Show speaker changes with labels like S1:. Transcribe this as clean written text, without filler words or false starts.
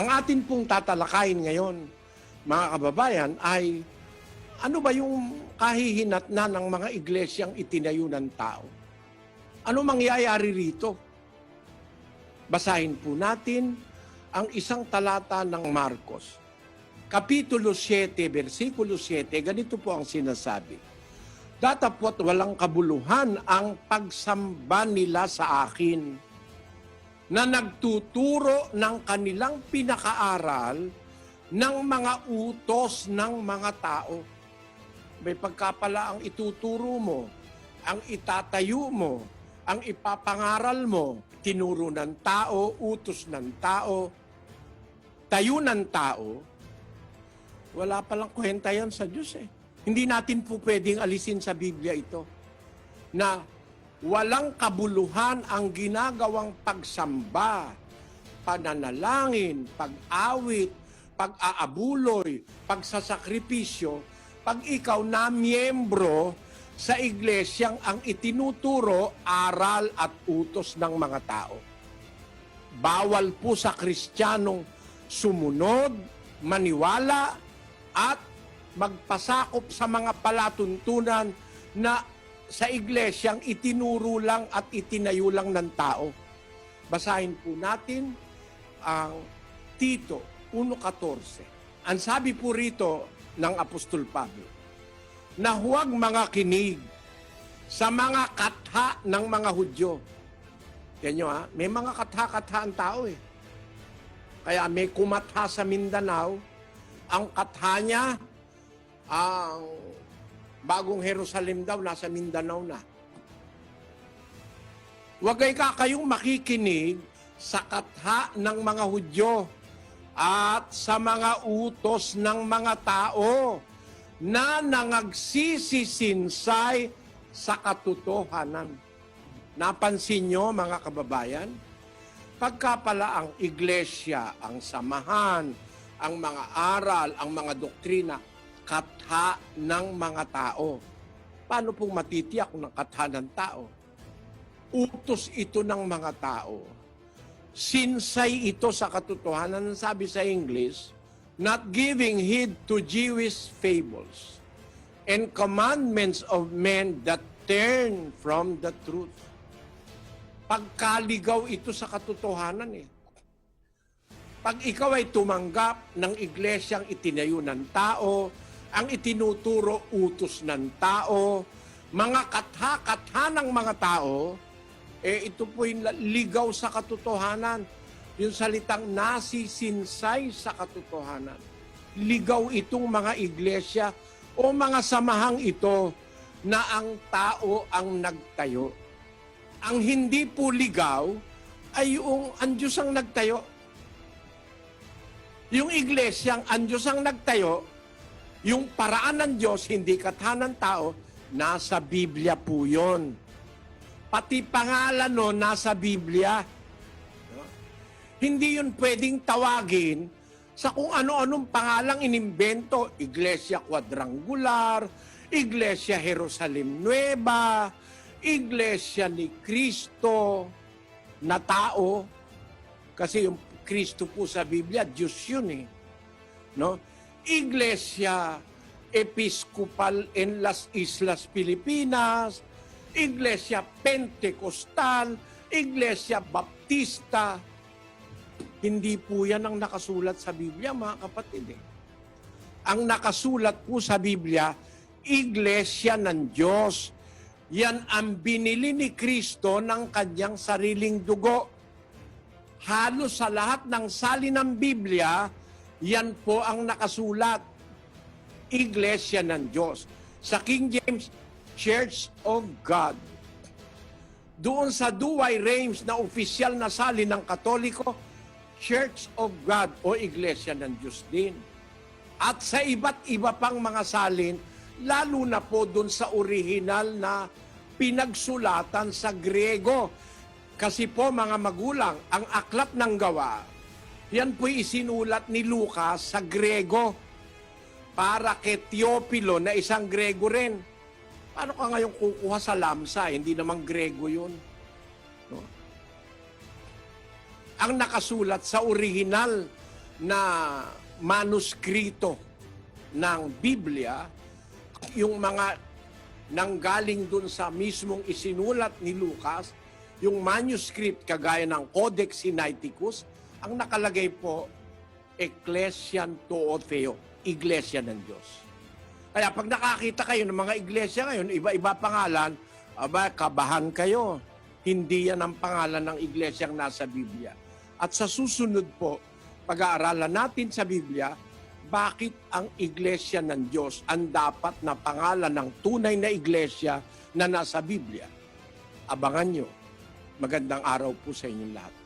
S1: Ang atin pong tatalakayin ngayon, mga kababayan, ay ano ba yung kahihinatnan ng mga iglesyang itinayo ng tao? Ano mangyayari rito? Basahin po natin ang isang talata ng Marcos. Kapitulo 7, versikulo 7, ganito po ang sinasabi. Datapwat walang kabuluhan ang pagsamba nila sa akin, na nagtuturo ng kanilang pinakaaral ng mga utos ng mga tao. May pagkapala ang ituturo mo, ang itatayo mo, ang ipapangaral mo, tinuro ng tao, utos ng tao, tayo ng tao, wala palang kwenta yan sa Diyos eh. Hindi natin po pwedeng alisin sa Biblia ito na walang kabuluhan ang ginagawang pagsamba, pananalangin, pag-awit, pag-aabuloy, pagsasakripisyo, pag ikaw na miyembro sa iglesyang ang itinuturo, aral at utos ng mga tao. Bawal po sa Kristiyanong sumunod, maniwala, at magpasakop sa mga palatuntunan na sa iglesyang itinuro lang at itinayo lang ng tao. Basahin po natin ang Tito 1:14. Ang sabi po rito ng Apostol Pablo, na huwag mga kinig sa mga katha ng mga Hudyo. Yan nyo ha, may mga katha-katha ang tao eh. Kaya may kumatha sa Mindanao, ang katha niya, ang bagong Jerusalem daw, nasa Mindanao na. Huwag kayong makikinig sa katha ng mga Hudyo at sa mga utos ng mga tao na nangagsisisinsay sa katotohanan. Napansin nyo, mga kababayan? Pagka pala ang iglesia, ang samahan, ang mga aral, ang mga doktrina, katha ng mga tao. Paano pong matitiyak ng katha ng tao? Utos ito ng mga tao. Sinsay ito sa katotohanan. Sabi sa English, not giving heed to Jewish fables and commandments of men that turn from the truth. Pagkaligaw ito sa katotohanan eh. Pag ikaw ay tumanggap ng iglesyang itinayo ng tao, ang itinuturo utos ng tao, mga katha-katha ng mga tao, ito po yung ligaw sa katotohanan. Yung salitang nasisinsay sa katotohanan. Ligaw itong mga iglesia o mga samahang ito na ang tao ang nagtayo. Ang hindi po ligaw ay yung ang Diyos ang nagtayo. Yung iglesyang ang Diyos ang nagtayo, yung paraan ng Diyos, hindi katha ng tao, nasa Biblia po yun. Pati pangalan no, nasa Biblia. Hindi yun pwedeng tawagin sa kung ano-anong pangalang inimbento. Iglesia Quadrangular, Iglesia Jerusalem Nueva, Iglesia ni Cristo na tao. Kasi yung Kristo po sa Biblia, Diyos yun eh. No? Iglesia Episcopal en las Islas Pilipinas, Iglesia Pentecostal, Iglesia Baptista. Hindi po yan ang nakasulat sa Biblia, mga kapatid eh. Ang nakasulat po sa Biblia, Iglesia ng Diyos. Yan ang binili ni Kristo ng kanyang sariling dugo. Halos sa lahat ng salin ng Biblia, yan po ang nakasulat. Iglesia ng Diyos. Sa King James, Church of God. Doon sa Douay Rheims na opisyal na salin ng Katoliko, Church of God o Iglesia ng Diyos din. At sa iba't iba pang mga salin, lalo na po doon sa orihinal na pinagsulatan sa Griego. Kasi po mga magulang, ang aklat ng gawa, yan po'y isinulat ni Lucas sa Griego para kay Teopilo na isang Griego rin. Paano ka ngayon kukuha sa Lamsa? Hindi naman Griego yun. No? Ang nakasulat sa orihinal na manuskrito ng Biblia, yung mga nanggaling dun sa mismong isinulat ni Lucas, yung manuscript kagaya ng Codex Sinaiticus, ang nakalagay po, Ecclesian Theou, Iglesia ng Diyos. Kaya pag nakakita kayo ng mga iglesia ngayon, iba-iba pangalan, kabahan kayo. Hindi yan ang pangalan ng iglesyang nasa Biblia. At sa susunod po, pag-aaralan natin sa Biblia, bakit ang iglesia ng Diyos ang dapat na pangalan ng tunay na iglesia na nasa Biblia. Abangan nyo. Magandang araw po sa inyong lahat.